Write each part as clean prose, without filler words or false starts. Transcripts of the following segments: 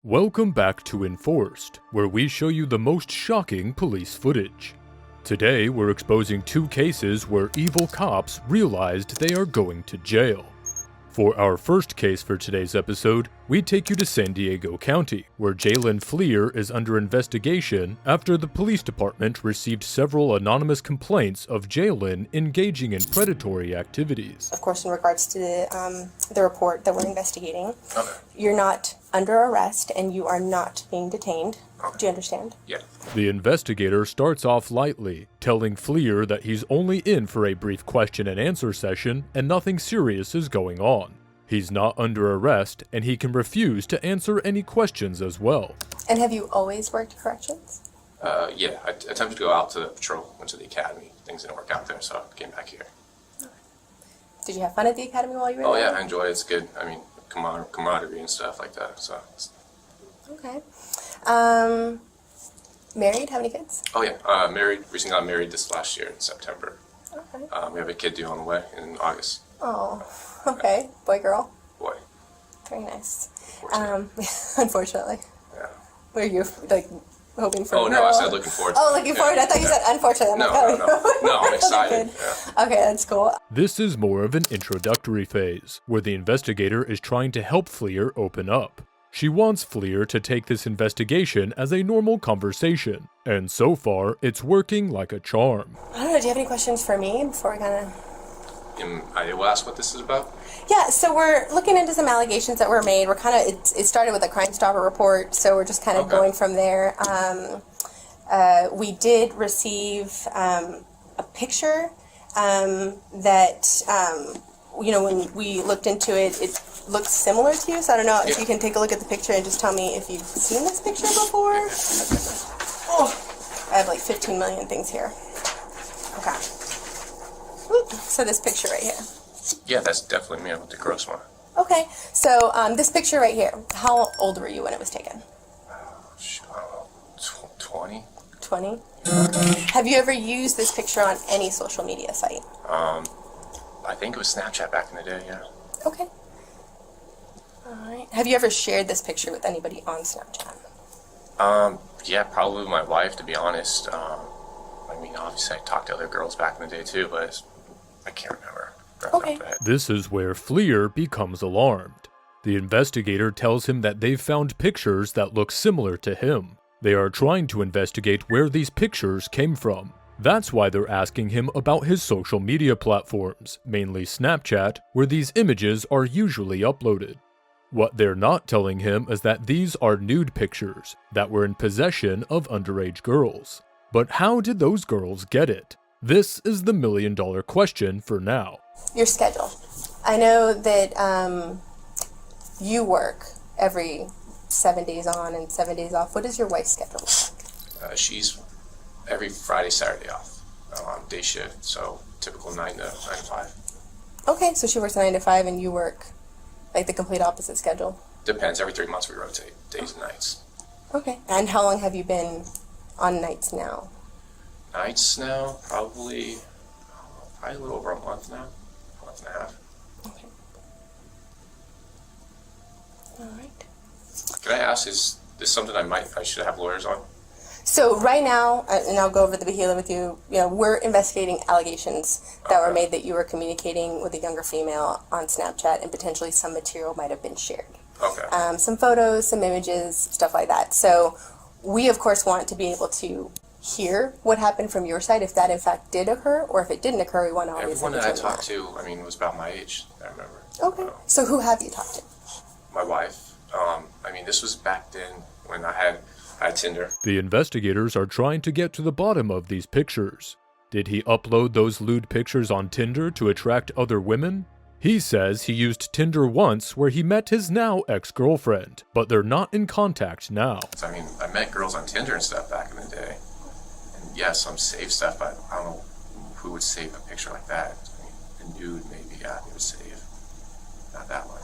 Welcome back to Enforced, where we show you the most shocking police footage. Today, we're exposing two cases where evil cops realized they are going to jail. For our first case for today's episode, we take you to San Diego County, where Jalen Fleer is under investigation after the police department received several anonymous complaints of Jalen engaging in predatory activities. Of course, in regards to the report that we're investigating, you're not under arrest and you are not being detained. Do you understand? Yeah. The investigator starts off lightly, telling Fleer that he's only in for a brief question and answer session and nothing serious is going on. He's not under arrest and he can refuse to answer any questions as well. And have you always worked corrections? Yeah. I attempted to go out to the patrol, went to the academy. Things didn't work out there, so I came back here. Did you have fun at the academy while you were there? Oh yeah, I enjoy it. It's good. I mean, camaraderie and stuff like that. So. Okay. Married? Have any kids? Oh yeah, married. Recently got married this last year in September. Okay. We have a kid due on the way in August. Oh, okay. Boy, girl? Boy. Very nice. Unfortunately. Unfortunately. Yeah. Were you, hoping for Oh a no, girl? I said looking forward to Oh, looking forward. I thought you said unfortunately. No, I'm excited. Yeah. Okay, that's cool. This is more of an introductory phase, where the investigator is trying to help Fleer open up. She wants Fleer to take this investigation as a normal conversation, and so far, it's working like a charm. I don't know, do you have any questions for me before we kind of... I will ask what this is about. Yeah, so we're looking into some allegations that were made. We're kind of, it started with a Crime Stopper report, so we're just kind of going from there. We did receive a picture that, when we looked into it, it looks similar to you, so I don't know if you can take a look at the picture and just tell me if you've seen this picture before. Oh, I have like 15 million things here. Okay. So this picture right here. Yeah, that's definitely me. I went to gross one. Okay, so this picture right here, how old were you when it was taken? I don't know, 20? 20? Have you ever used this picture on any social media site? I think it was Snapchat back in the day, yeah. Okay. Alright. Have you ever shared this picture with anybody on Snapchat? Yeah, probably with my wife, to be honest. I mean, obviously I talked to other girls back in the day too, but I can't remember. Okay. This is where Fleer becomes alarmed. The investigator tells him that they've found pictures that look similar to him. They are trying to investigate where these pictures came from. That's why they're asking him about his social media platforms, mainly Snapchat, where these images are usually uploaded. What they're not telling him is that these are nude pictures that were in possession of underage girls. But how did those girls get it? This is the million-dollar question for now. Your schedule. I know that you work every 7 days on and 7 days off. What is your wife's schedule like? She's every Friday, Saturday off. Day shift, so typical 9 to 5. Okay, so she works 9 to 5 and you work like the complete opposite schedule? Depends. Every 3 months we rotate, days and nights. Okay. And how long have you been on nights now? Nights now, probably a little over a month now. A month and a half. Okay. Alright. Can I ask, is this something I should have lawyers on? So right now, and I'll go over the behavior with you, we're investigating allegations that were made that you were communicating with a younger female on Snapchat and potentially some material might have been shared. Okay. Some photos, some images, stuff like that. So we, of course, want to be able to hear what happened from your side, if that in fact did occur, or if it didn't occur, we want to obviously Everyone that I determine talked to, was about my age, I remember. Okay. So who have you talked to? My wife. This was back then when I had Tinder. The investigators are trying to get to the bottom of these pictures. Did he upload those lewd pictures on Tinder to attract other women? He says he used Tinder once where he met his now ex-girlfriend, but they're not in contact now. I met girls on Tinder and stuff back in the day. And yeah, some save stuff, but I don't know who would save a picture like that. A nude maybe, yeah, they would save. Not that one.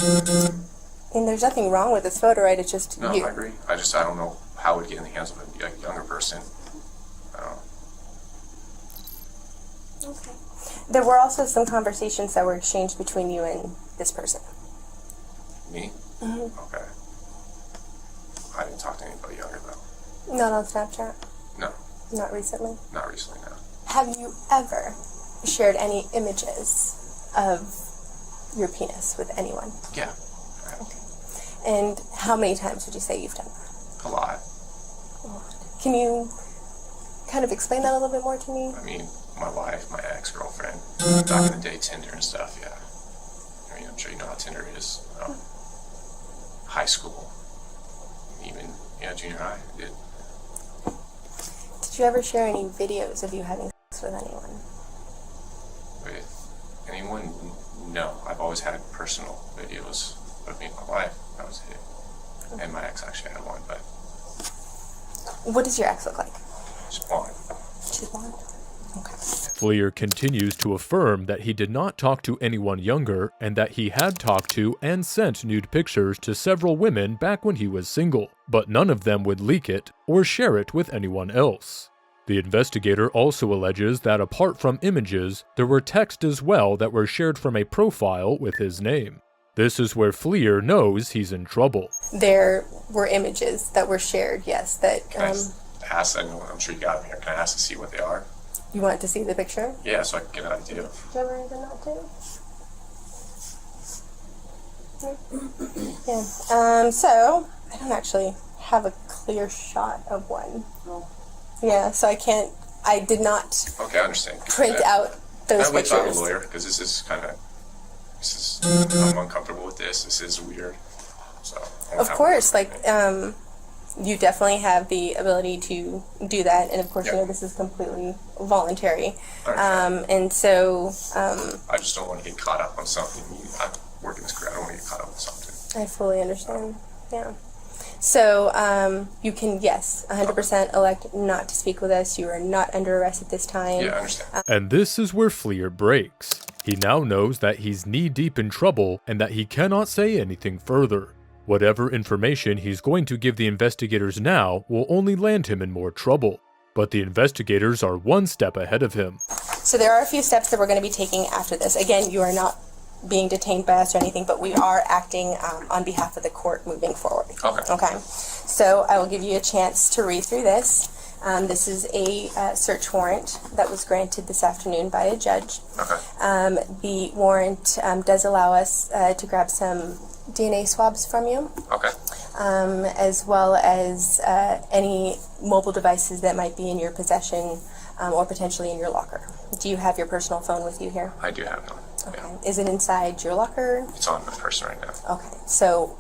And there's nothing wrong with this photo, right? It's just No, you. I agree. I don't know how it would get in the hands of a younger person. Okay. There were also some conversations that were exchanged between you and this person. Me? Mm-hmm. Okay. I didn't talk to anybody younger though. Not on Snapchat? No. Not recently? Not recently, no. Have you ever shared any images of your penis with anyone? Yeah. Okay. And how many times would you say you've done that? A lot. Can you kind of explain that a little bit more to me? I mean, my wife, my ex-girlfriend, back in the day, Tinder and stuff, yeah. I mean, I'm sure you know how Tinder is. High school, even, junior high, I did. Did you ever share any videos of you having sex with anyone? With anyone? No. I've always had personal videos of me and my wife. That was it. And my ex actually had one, but What does your ex look like? she's blonde. She's blonde? Okay. Fleer continues to affirm that he did not talk to anyone younger and that he had talked to and sent nude pictures to several women back when he was single, but none of them would leak it or share it with anyone else. The investigator also alleges that apart from images, there were texts as well that were shared from a profile with his name. This is where Fleer knows he's in trouble. There were images that were shared, yes, that Can I ask, I'm sure you got them here, can I ask to see what they are? you want to see the picture? Yeah, so I can get an idea. Do you ever even not to? Yeah. So I don't actually have a clear shot of one. Yeah, so I did not Okay, I understand. print out those Can I wait till I have pictures. a lawyer? Because I'm uncomfortable with this. This is weird. So, I wanna Of have- course, you definitely have the ability to do that, and of course, Yeah. you know, this is completely voluntary. I understand. And so, I just don't want to get caught up on something. I'm working this career. I don't want to get caught up on something. I fully understand. Yeah. So, you can, yes, 100% elect not to speak with us. You are not under arrest at this time. Yeah, I understand. And this is where Fleer breaks. He now knows that he's knee-deep in trouble and that he cannot say anything further. Whatever information he's going to give the investigators now will only land him in more trouble. But the investigators are one step ahead of him. So there are a few steps that we're going to be taking after this. Again, you are not being detained by us or anything, but we are acting on behalf of the court moving forward. Okay. Okay. So I will give you a chance to read through this. This is a search warrant that was granted this afternoon by a judge. Okay. The warrant does allow us to grab some DNA swabs from you, Okay. as well as any mobile devices that might be in your possession or potentially in your locker. Do you have your personal phone with you here? I do have one. Okay. Yeah. Is it inside your locker? It's on my person right now. Okay. So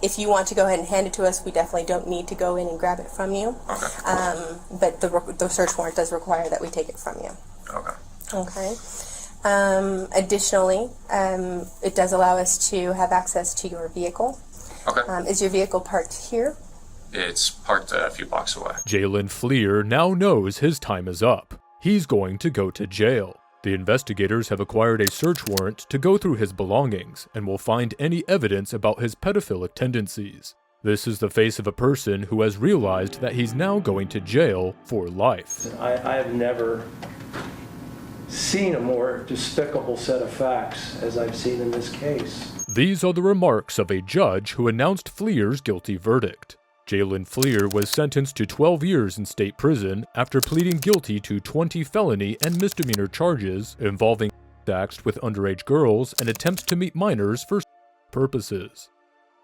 if you want to go ahead and hand it to us, we definitely don't need to go in and grab it from you. Okay. But the search warrant does require that we take it from you. Okay. Okay. Additionally, it does allow us to have access to your vehicle. Okay. Is your vehicle parked here? It's parked a few blocks away. Jalen Fleer now knows his time is up. He's going to go to jail. The investigators have acquired a search warrant to go through his belongings and will find any evidence about his pedophilic tendencies. This is the face of a person who has realized that he's now going to jail for life. I have never seen a more despicable set of facts as I've seen in this case. These are the remarks of a judge who announced Fleer's guilty verdict. Jalen Fleer was sentenced to 12 years in state prison after pleading guilty to 20 felony and misdemeanor charges involving acts with underage girls and attempts to meet minors for purposes.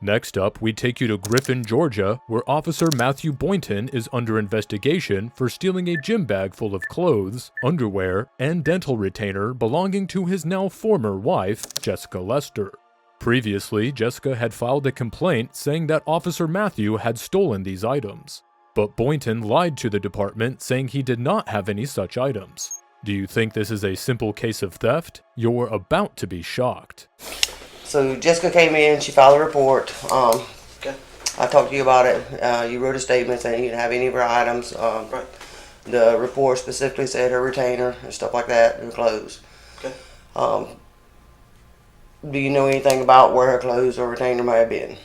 Next up, we take you to Griffin, Georgia, where Officer Matthew Boynton is under investigation for stealing a gym bag full of clothes, underwear, and dental retainer belonging to his now former wife, Jessica Lester. Previously, Jessica had filed a complaint saying that Officer Matthew had stolen these items. But Boynton lied to the department saying he did not have any such items. Do you think this is a simple case of theft? You're about to be shocked. So Jessica came in, she filed a report. Okay. I talked to you about it. You wrote a statement saying you didn't have any of her items. Right. The report specifically said her retainer and stuff like that, her clothes. Okay. Do you know anything about where her clothes or retainer may have been?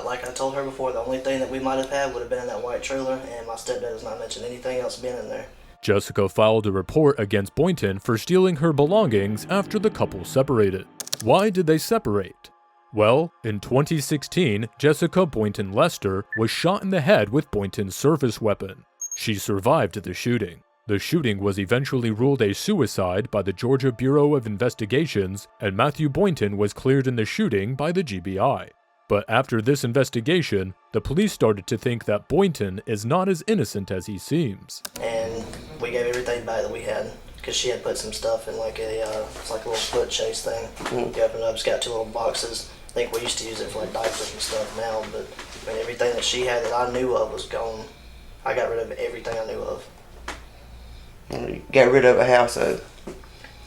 Like I told her before, the only thing that we might have had would have been in that white trailer, and my stepdad has not mentioned anything else being in there. Jessica filed a report against Boynton for stealing her belongings after the couple separated. Why did they separate? Well, in 2016, Jessica Boynton Lester was shot in the head with Boynton's service weapon. She survived the shooting. The shooting was eventually ruled a suicide by the Georgia Bureau of Investigations, and Matthew Boynton was cleared in the shooting by the GBI. But after this investigation, the police started to think that Boynton is not as innocent as he seems. And we gave everything back that we had, because she had put some stuff in like it's like a little foot chase thing. You open it up, it's got 2 little boxes. I think we used to use it for like diapers and stuff now, but I mean, everything that she had that I knew of was gone. I got rid of everything I knew of. You got rid of a house, though.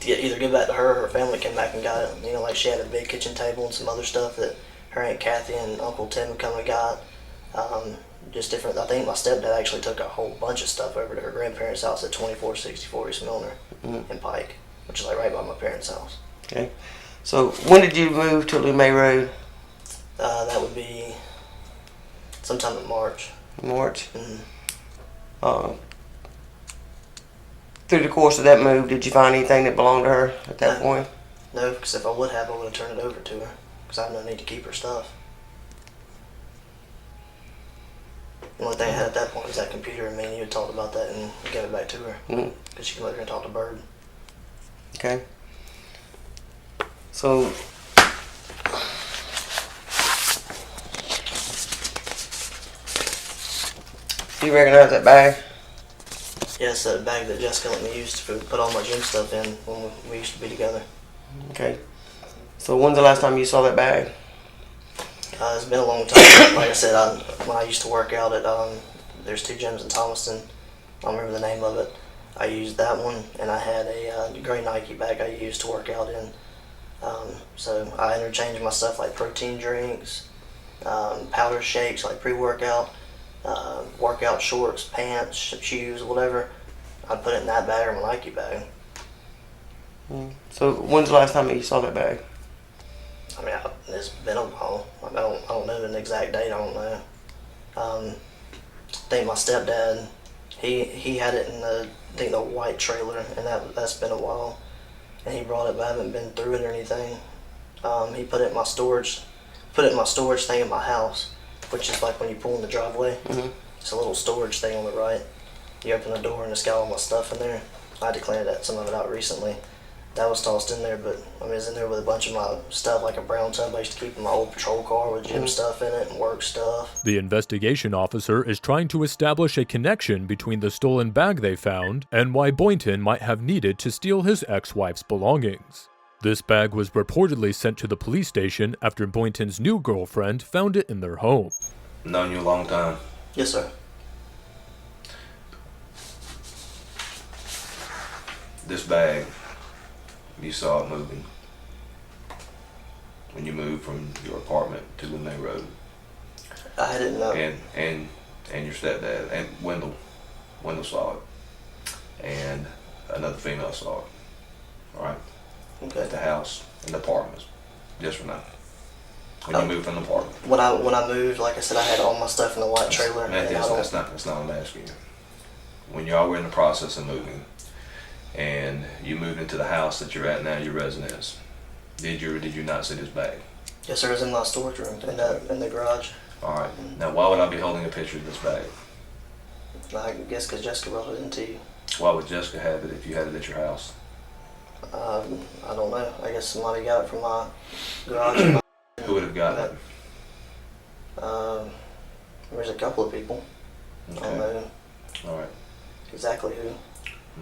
To either give back to her or her family came back and got it. You know, like she had a big kitchen table and some other stuff that her Aunt Kathy and Uncle Tim had come and got. Just different. I think my stepdad actually took a whole bunch of stuff over to her grandparents' house at 2464 East Milner in Pike, which is like right by my parents' house. Okay. So when did you move to LeMay Road? That would be sometime in March. March. Through the course of that move, did you find anything that belonged to her at that point? No, because if I would have, I would have turned it over to her, because I have no need to keep her stuff. The only thing I had at that point was that computer, and me and you had talked about that and gave it back to her, because she could let her and talk to Bird. Okay. So, do you recognize that bag? Yeah, it's that bag that Jessica let me use to put all my gym stuff in when we used to be together. Okay. So when's the last time you saw that bag? It's been a long time. Like I said, when I used to work out at, there's 2 gyms in Thomaston. I don't remember the name of it. I used that one, and I had a gray Nike bag I used to work out in. So I interchanged my stuff like protein drinks, powder shakes like pre-workout, workout shorts, pants, shoes, whatever. I'd put it in that bag or my Nike bag. So when's the last time that you saw that bag? I mean, it's been a while. I don't know the exact date. I don't know. I think my stepdad, he had it in the white trailer, and that's been a while. And he brought it, but I haven't been through it or anything. He put it in my storage thing in my house, which is like when you pull in the driveway. It's a little storage thing on the right. You open the door and it's got all my stuff in there. I declared some of it out recently. That was tossed in there, but I mean, it's in there with a bunch of my stuff, like a brown tub I used to keep in my old patrol car with gym stuff in it and work stuff. The investigation officer is trying to establish a connection between the stolen bag they found and why Boynton might have needed to steal his ex-wife's belongings. This bag was reportedly sent to the police station after Boynton's new girlfriend found it in their home. Known you a long time. Yes, sir. This bag, you saw it moving when you moved from your apartment to the main road. I didn't know. And your stepdad and Wendell saw it, and another female saw it. All right. Okay. At the house, in the apartments, yes or no? When you moved from the apartment. When I moved, like I said, I had all my stuff in the white trailer. That's not what I'm asking you. When y'all were in the process of moving, and you moved into the house that you're at now, your residence, did you or did you not see this bag? Yes, sir. It was in my storage room in the garage. All right. Now, why would I be holding a picture of this bag? I guess because Jessica brought it into you. Why would Jessica have it if you had it at your house? I don't know. I guess somebody got it from my garage. Who would have gotten it? There's a couple of people. Okay. I don't know All right. exactly who.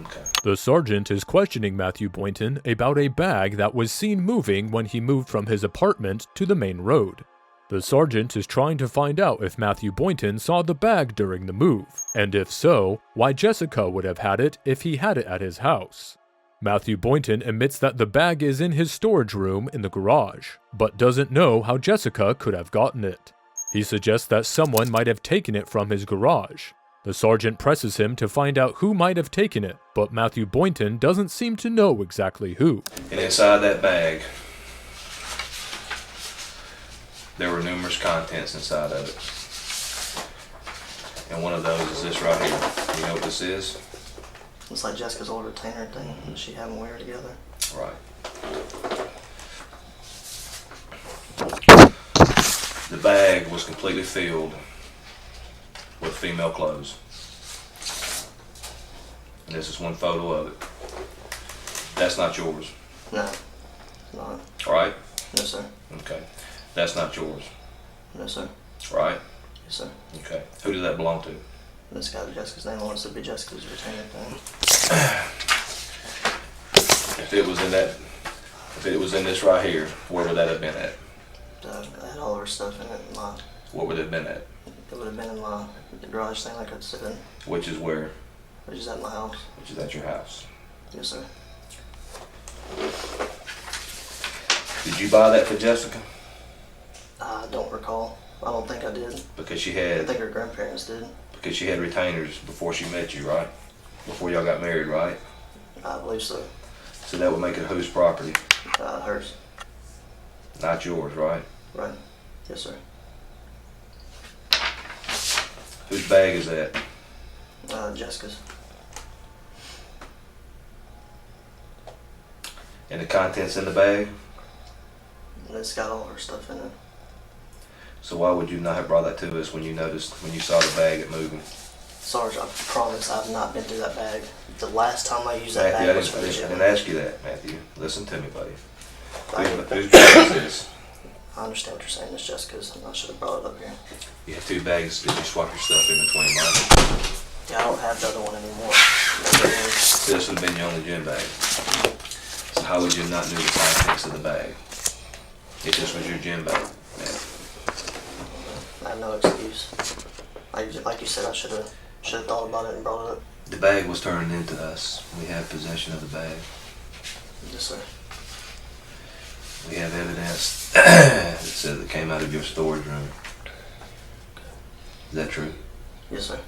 Okay. The sergeant is questioning Matthew Boynton about a bag that was seen moving when he moved from his apartment to the main road. The sergeant is trying to find out if Matthew Boynton saw the bag during the move, and if so, why Jessica would have had it if he had it at his house. Matthew Boynton admits that the bag is in his storage room in the garage, but doesn't know how Jessica could have gotten it. He suggests that someone might have taken it from his garage. The sergeant presses him to find out who might have taken it, but Matthew Boynton doesn't seem to know exactly who. And inside that bag, there were numerous contents inside of it. And one of those is this right here. You know what this is? It's like Jessica's old retainer thing that she had when we were together. Right. The bag was completely filled with female clothes. And this is one photo of it. That's not yours, No, not. right? No, sir. Okay. That's not yours, No, sir. right? Yes, sir. Okay. Who did that belong to? This got Jessica's name on it, so it'd be Jessica's retainer thing. If it was in that, if it was in this right here, where would that have been at? I had all of her stuff in it. What would it have been at? It would have been in my garage thing, like I said, Which is where? which is at my house. Which is at your house. Yes, sir. Did you buy that for Jessica? I don't recall. I don't think I did. Because she I had, think her grandparents did. because she had retainers before she met you, right? Before y'all got married, right? I believe so. So that would make it whose property? Hers. Not yours, right? Right. Yes, sir. Whose bag is that? Jessica's. And the contents in the bag? And it's got all her stuff in it. So why would you not have brought that to us when you noticed, when you saw the bag at moving? Sarge, I promise I've not been through that bag. The last time I used that Matthew, I bag was for the didn't gym. ask you that, Matthew. Listen to me, buddy. I Whose bag is this? understand what you're saying. It's Jessica's. I should have brought it up here. You have two bags. Did you swap your stuff in between, right? Yeah, I don't have the other one anymore. This would have been your only gym bag. So how would you not know the contents of the bag? If this was your gym bag, man. I have no excuse. Like you said, I should have thought about it and brought it up. The bag was turned into us. We have possession of the bag. Yes, sir. We have evidence that says it came out of your storage room. Is that true? Yes, sir.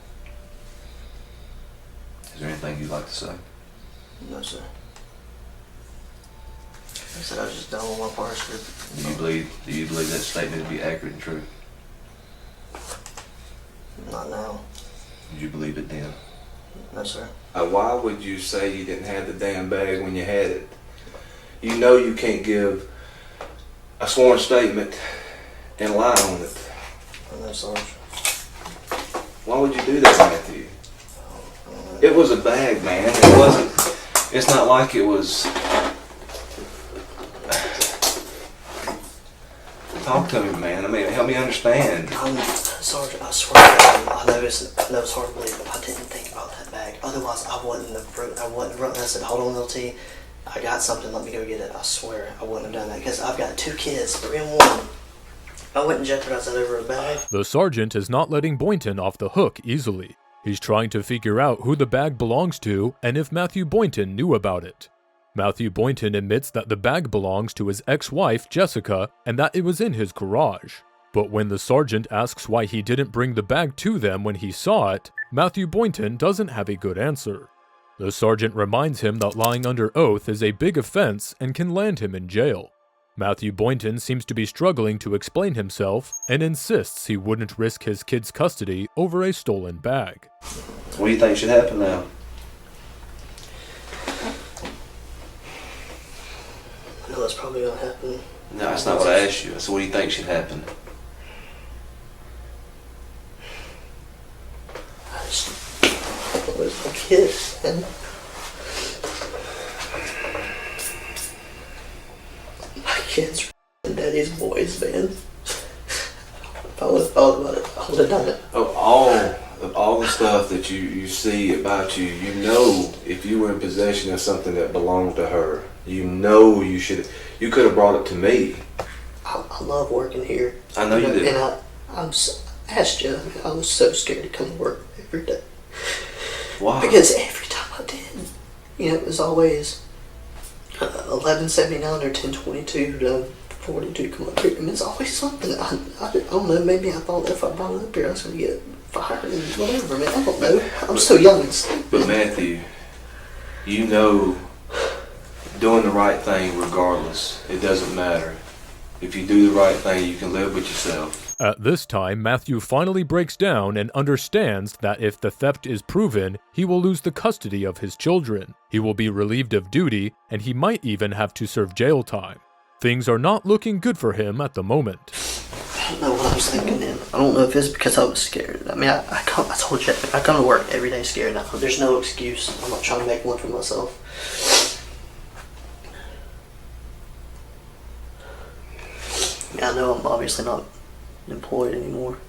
Is there anything you'd like to say? No, sir. I said I was just done with my part. Do you believe that statement to be accurate and true? Not now. Did you believe it then? No, sir. Why would you say you didn't have the damn bag when you had it? You know you can't give a sworn statement and lie on it. No, Sarge. Why would you do that, Matthew? It was a bag, man. It wasn't. It's not like it was. Talk to me, man. I mean, help me understand. Sarge, I swear to God, I know it's hard to believe, but I didn't think about that bag. Otherwise, I wouldn't have wrote. I said, hold on, little T. I got something. Let me go get it. I swear, I wouldn't have done that because I've got 2 kids, 3 and 1. I wouldn't jeopardize that over a bag. The sergeant is not letting Boynton off the hook easily. He's trying to figure out who the bag belongs to and if Matthew Boynton knew about it. Matthew Boynton admits that the bag belongs to his ex-wife, Jessica, and that it was in his garage. But when the sergeant asks why he didn't bring the bag to them when he saw it, Matthew Boynton doesn't have a good answer. The sergeant reminds him that lying under oath is a big offense and can land him in jail. Matthew Boynton seems to be struggling to explain himself and insists he wouldn't risk his kid's custody over a stolen bag. What do you think should happen now? I know that's probably gonna happen. No, that's not what I asked you. So what do you think should happen? There's no kids, man. My kids are daddy's boys, man. If I would have thought about it, I would have done it. Of all the stuff that you see about you, you know if you were in possession of something that belonged to her, you know you could have brought it to me. I love working here. I know you do. And I asked you, I was so scared to come to work every day. Why? Because every time I did, it was always 11:79 or 10:22 42 come up here. I mean, it's always something. I don't know, maybe I thought if I brought it up here I was going to get fired and whatever. I mean, I don't know. I'm so young and stupid. But Matthew, you know doing the right thing regardless, it doesn't matter. If you do the right thing, you can live with yourself. At this time, Matthew finally breaks down and understands that if the theft is proven, he will lose the custody of his children. He will be relieved of duty, and he might even have to serve jail time. Things are not looking good for him at the moment. I don't know what I was thinking then. I don't know if it's because I was scared. I mean, I told you, I come to work every day scared now. There's no excuse. I'm not trying to make one for myself. I know I'm obviously not employed anymore.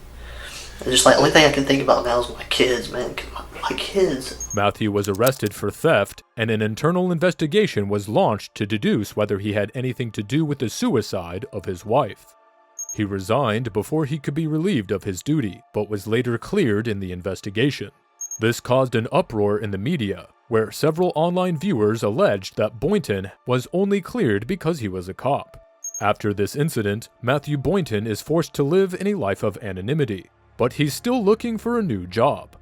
It's just like, the only thing I can think about now is my kids, man. My kids. Matthew was arrested for theft, and an internal investigation was launched to deduce whether he had anything to do with the suicide of his wife. He resigned before he could be relieved of his duty, but was later cleared in the investigation. This caused an uproar in the media, where several online viewers alleged that Boynton was only cleared because he was a cop. After this incident, Matthew Boynton is forced to live in a life of anonymity, but he's still looking for a new job.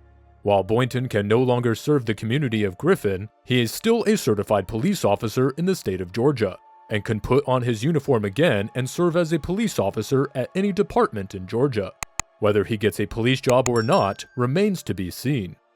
While Boynton can no longer serve the community of Griffin, he is still a certified police officer in the state of Georgia, and can put on his uniform again and serve as a police officer at any department in Georgia. Whether he gets a police job or not remains to be seen.